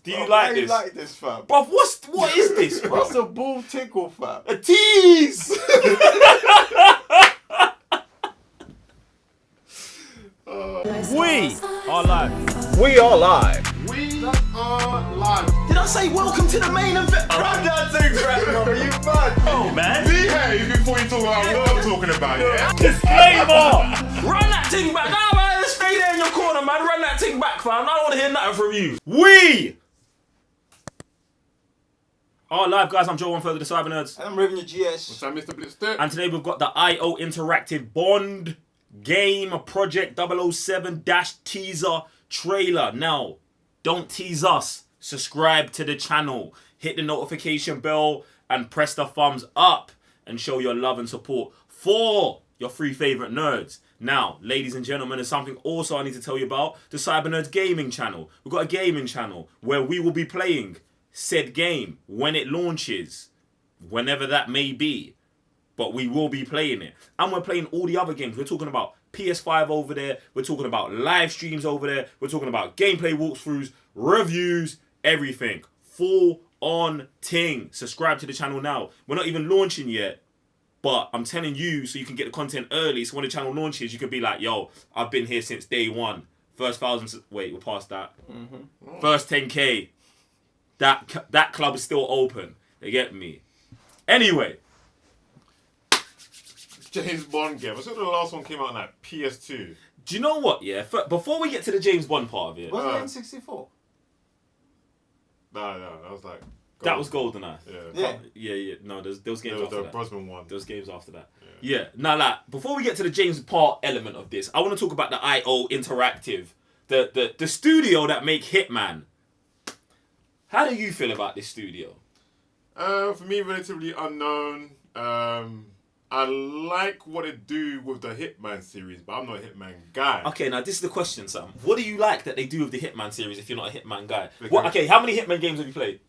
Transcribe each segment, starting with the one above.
Do you like this? Why you like this, fam? Bruv, what is this, bro? What's a ball tickle, fam? A tease! We are live. We are live. We are live. Did I say welcome to the main event? Run that thing, brother. You mad? Oh, man. Behave before you talk about what I'm talking about, yeah? Disclaimer! Run that thing back. Nah, man, stay there in your corner, man. Run that thing back, fam. I don't want to hear nothing from you. We are live, guys. I'm Joe, one further, the Cyber Nerds. And I'm Raven your GS. What's that, Mr. Blitzster? And today we've got the IO Interactive Bond game project 007-teaser trailer. Now, don't tease us. Subscribe to the channel, hit the notification bell, and press the thumbs up and show your love and support for your three favorite nerds. Now, ladies and gentlemen, there's something also I need to tell you about the Cyber Nerds gaming channel. We've got a gaming channel where we will be playing said game when it launches, whenever that may be. But we will be playing it. And we're playing all the other games. We're talking about PS5 over there. We're talking about live streams over there. We're talking about gameplay walkthroughs, reviews, everything. Full on ting. Subscribe to the channel now. We're not even launching yet. But I'm telling you so you can get the content early. So when the channel launches, you can be like, yo, I've been here since day one. First 1,000... Wait, we're past that. Mm-hmm. First 10K. That club is still open. You get me? Anyway. James Bond game. I saw the last one came out on that PS2. Do you know what, yeah? Before we get to the James Bond part of it... Was it N64? No, that was like... That was GoldenEye. Yeah. No, there was games There was after the that. Brosnan one. There was games after that. Yeah. Now, like, before we get to the James part element of this, I want to talk about the IO Interactive. The studio that make Hitman. How do you feel about this studio? For me, relatively unknown. I like what it do with the Hitman series, but I'm not a Hitman guy. Okay, now this is the question, Sam. What do you like that they do with the Hitman series if you're not a Hitman guy? Okay, how many Hitman games have you played?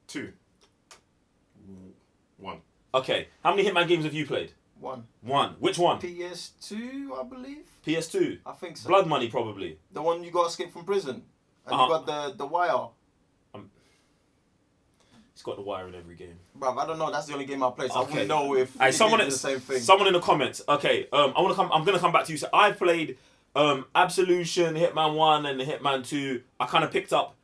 2. 1. Okay, how many Hitman games have you played? 1. Which one? PS2, I believe. PS2? I think so. Blood Money, probably. The one you got escaped from prison. And you got the wire. It's got the wire in every game. Bruv, I don't know. That's the only game I played. So I wouldn't know if someone the same thing. Someone in the comments. Okay, I'm gonna come back to you. So I've played Absolution, Hitman 1 and Hitman 2. I kind of picked up.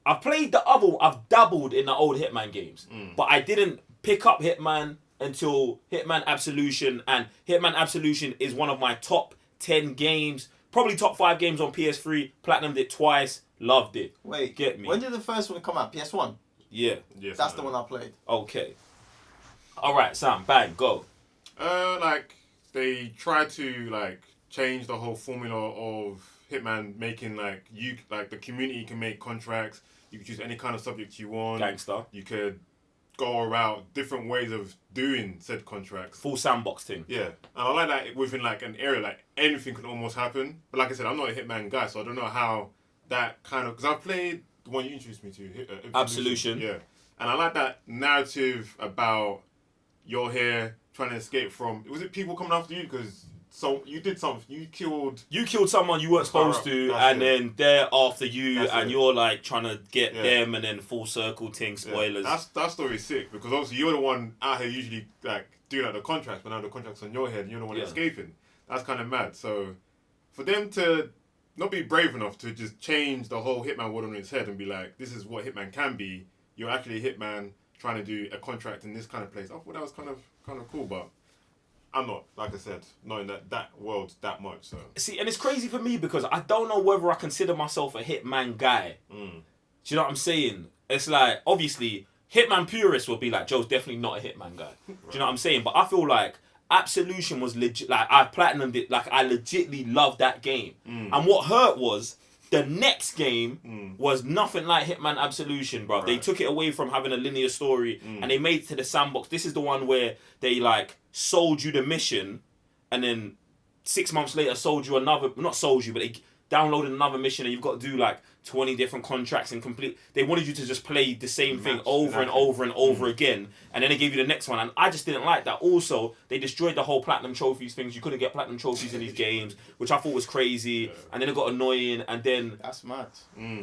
I've dabbled in the old Hitman games, but I didn't pick up Hitman until Hitman Absolution, and Hitman Absolution is one of my top 10 games, probably top 5 games on PS3. Platinumed it twice, loved it. Wait, get me? When did the first one come out? PS1. Yeah. Yes, That's the one I played. Okay. All right, Sam. Bang. Go. Like they try to like change the whole formula of Hitman, making the community can make contracts. You can choose any kind of subject you want. Gangster. You could go around different ways of doing said contracts. Full sandbox thing. Yeah, and I like that within like an area like anything can almost happen. But like I said, I'm not a Hitman guy, so I don't know how that kind of, because I've played the one you introduced me to, Absolution. Yeah, and I like that narrative about you're here trying to escape from. Was it people coming after you because you did something? You killed someone you weren't supposed to, and then they're after you, and you're like trying to get them, and then full circle thing. Spoilers. Yeah. That story's sick because obviously you're the one out here usually like doing like the contracts, but now the contract's on your head, and you're the one escaping. That's kind of mad. So for them to not be brave enough to just change the whole Hitman world on its head and be like, this is what Hitman can be. You're actually a Hitman trying to do a contract in this kind of place. I thought that was kind of cool, but I'm not, like I said, not in that world that much. So see, and it's crazy for me because I don't know whether I consider myself a Hitman guy. Do you know what I'm saying? It's like, obviously, Hitman purists will be like, Joe's definitely not a Hitman guy. Do you know what I'm saying? But I feel like Absolution was legit. Like, I platinumed it. Like, I legitly loved that game. And what hurt was the next game was nothing like Hitman Absolution, bro. Right. They took it away from having a linear story and they made it to the sandbox. This is the one where they like sold you the mission and then 6 months later sold you another. Not sold you, but downloading another mission and you've got to do like 20 different contracts and complete. They wanted you to just play the same thing over and over and over again, and then they gave you the next one. And I just didn't like that. Also, they destroyed the whole platinum trophies things. You couldn't get platinum trophies in these games, which I thought was crazy. Yeah. And then it got annoying. And then that's mad.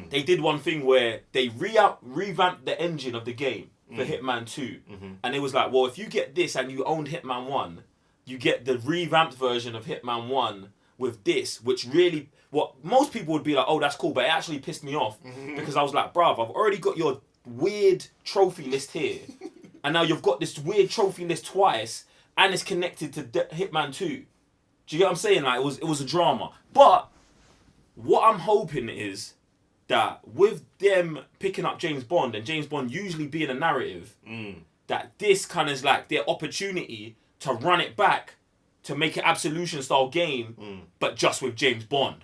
They did one thing where they revamped the engine of the game for Hitman 2, and it was like, well, if you get this and you owned Hitman 1, you get the revamped version of Hitman 1 with this, which really, what most people would be like, oh, that's cool, but it actually pissed me off because I was like, bruv, I've already got your weird trophy list here, and now you've got this weird trophy list twice, and it's connected to Hitman 2. Do you get what I'm saying? Like, it was a drama. But what I'm hoping is that with them picking up James Bond, and James Bond usually being a narrative, that this kind of is like their opportunity to run it back to make an Absolution style game, but just with James Bond.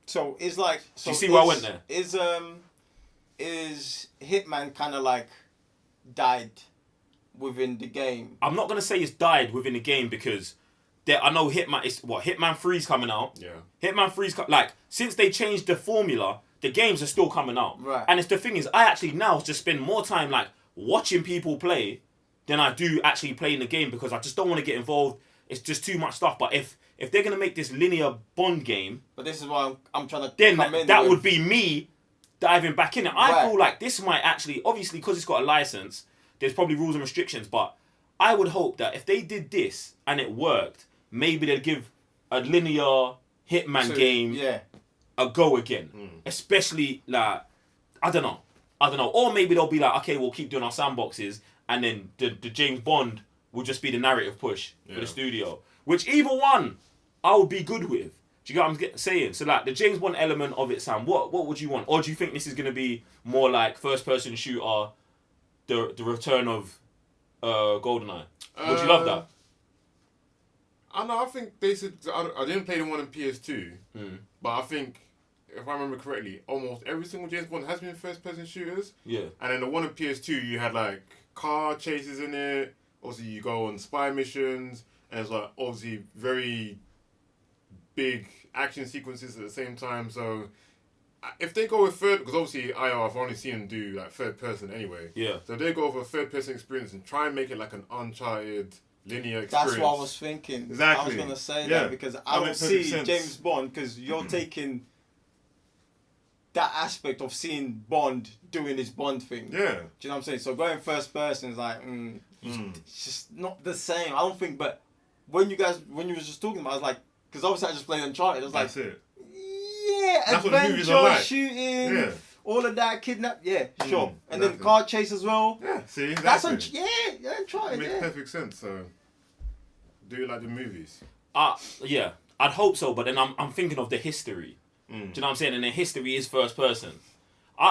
So it's like. So do you see where I went there? Is Hitman kind of like died within the game? I'm not gonna say it's died within the game because I know Hitman is Hitman 3's coming out. Yeah. Hitman 3's like since they changed the formula, the games are still coming out. Right. And it's the thing is, I actually now just spend more time like watching people play than I do actually playing the game because I just don't want to get involved. It's just too much stuff. But if they're gonna make this linear Bond game, but this is why I'm trying to. Then that would be me diving back in it. I feel like this might actually, obviously, because it's got a license, there's probably rules and restrictions. But I would hope that if they did this and it worked, maybe they'd give a linear Hitman game a go again. Especially like I don't know, or maybe they'll be like, okay, we'll keep doing our sandboxes, and then the James Bond will just be the narrative push for the studio. Which either one, I would be good with. Do you get what I'm saying? So like the James Bond element of it, Sam, what would you want? Or do you think this is going to be more like first person shooter, the return of GoldenEye? Would you love that? I know, I think they said, I didn't play the one in PS2, but I think, if I remember correctly, almost every single James Bond has been first person shooters. Yeah. And then the one in PS2, you had like car chases in it. Obviously, you go on spy missions, and it's like obviously very big action sequences at the same time. So if they go with because obviously I've only seen them do like third person anyway. Yeah. So if they go with a third person experience and try and make it like an Uncharted linear experience. That's what I was thinking. Exactly. I was gonna say that because I don't see James Bond because you're taking that aspect of seeing Bond doing his Bond thing. Yeah. Do you know what I'm saying? So going first person is like, it's just not the same. I don't think. But when you were just talking about, it, I was like, because obviously I just played Uncharted. I was That's like, it. Yeah, that's adventure, shooting, all of that, kidnap. Yeah, sure. And then car chase as well. Yeah, see, exactly. That's Uncharted. It makes perfect sense. So, do you like the movies? Yeah, I'd hope so. But then I'm thinking of the history. Do you know what I'm saying? And the history is first person.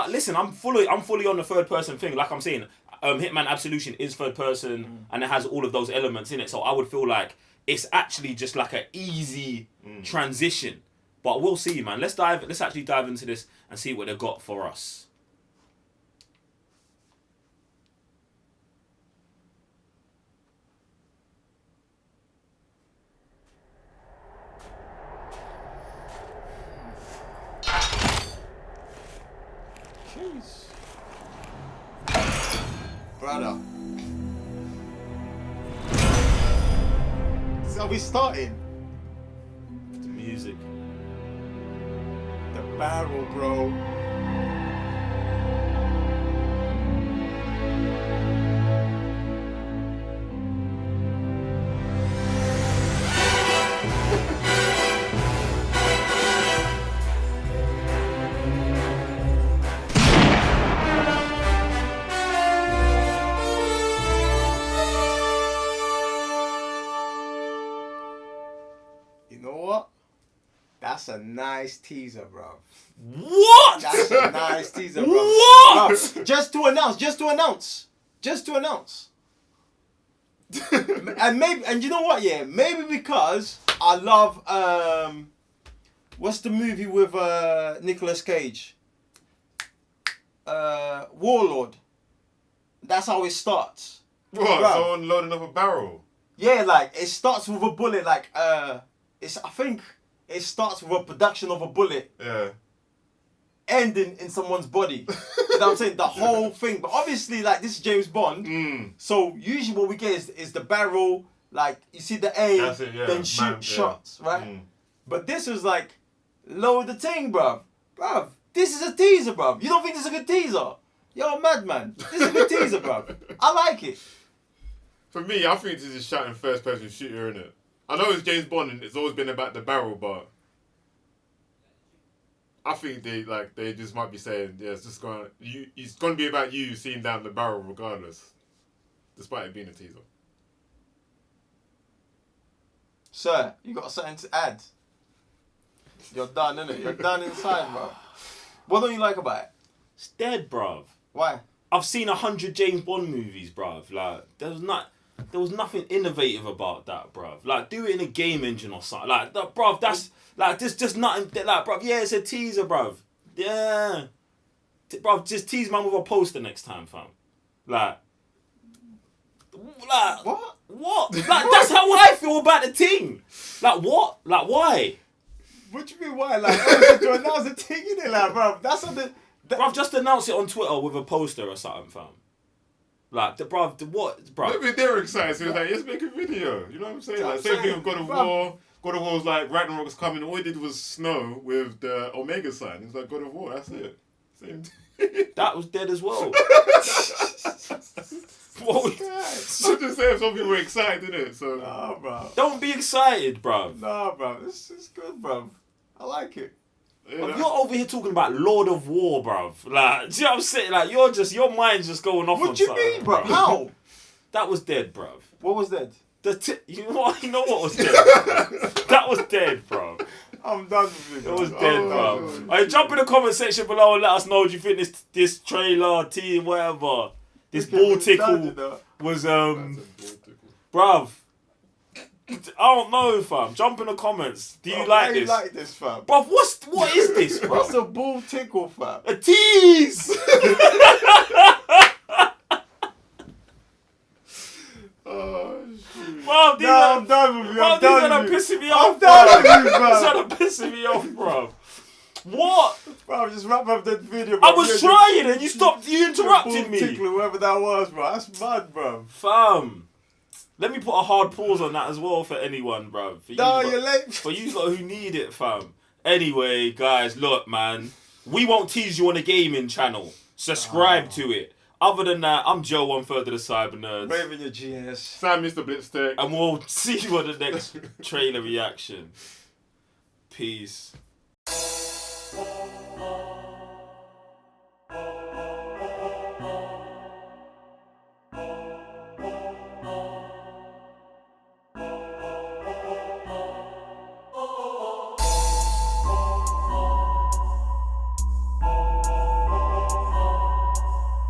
Listen, I'm fully on the third person thing. Like I'm saying, Hitman Absolution is third person, and it has all of those elements in it. So I would feel like it's actually just like an easy transition. But we'll see, man. Let's actually dive into this and see what they've got for us. Jeez. Brother. So we starting. The music. The barrel, bro. You know what? That's a nice teaser, bro. What? That's a nice teaser, bro. What? Bro, just to announce. And you know what? Yeah, maybe because I love what's the movie with Nicolas Cage? Warlord. That's how it starts. What? Bro. Someone loading up a barrel? Yeah, like it starts with a bullet. Like it's I think it starts with a production of a bullet Yeah. ending in someone's body. You know what I'm saying? The whole thing. But obviously, like, this is James Bond. So usually what we get is the barrel, like, you see the aim, That's it, yeah. then shoot Man, yeah. shots, right? But this was like, lower the thing, bruv. Bruv, this is a teaser, bruv. You don't think this is a good teaser? You're a madman. This is a good teaser, bruv. I like it. For me, I think this is shot in first person shooter, innit? I know it's James Bond and it's always been about the barrel, but I think they just might be saying, yeah, it's gonna be about you seeing down the barrel regardless. Despite it being a teaser. Sir, you got something to add? You're done, innit? You're done inside, bro. What don't you like about it? It's dead, bruv. Why? I've seen 100 James Bond movies, bruv. Like, there was nothing innovative about that, bruv. Like, do it in a game engine or something. Like, bruv, that's like, there's just nothing. Like, bruv, yeah, it's a teaser, bruv. Yeah, bruv, just tease man with a poster next time, fam. Like, What? What? Like, that's how I feel about the team. Like, what? Like, why? What do you mean, why? Like, that was a thing, innit? Like, bro, that's on the... Bruv, just announce it on Twitter with a poster or something, fam. Like, what? Bruv. Maybe they were excited, so he was like, let's make a video. You know what I'm saying? Like, same thing with God of War. God of War was like, Ragnarok's coming. All he did was snow with the Omega sign. It was like, God of War, that's it. Same thing. That was dead as well. What? I'm just saying, some people were excited, innit? So, Nah, bro. Don't be excited, bruv. Nah, bro. This is good, bro. I like it. Bruv, you're over here talking about Lord of War, bruv. Like, do you know what I'm saying? Like, your mind's just going off on What do you something, mean, bro? How? That was dead, bruv. What was that? You know what was dead? Bruv? That was dead, bruv. I'm done with you, bro. It was dead, bruv. Alright, jump in the comment section below and let us know. Do you think this trailer, team, whatever, this ball tickle was bruv? I don't know, fam. Jump in the comments. Do you like this? I like this, fam. Bruv, what is this, bruv? What's a ball tickle, fam? A tease! Bruv, these I'm done with you. I'm these are done with you. pissing me off, I'm done bruv. with you, These bro. are pissing me off, bruv. What? Bro, just wrap up that video, bro. I was trying and you interrupted me. Tickler, whoever that was, bro. That's mad, bro. Fam. Let me put a hard pause on that as well for anyone, bruv. For No, you, you're late. For you lot who need it, fam. Anyway, guys, look, man. We won't tease you on a gaming channel. Subscribe to it. Other than that, I'm Joe, 1/3 of the Cyber Nerds. Waving your GS. Sam, Mr. Blitztech. And we'll see you on the next trailer reaction. Peace.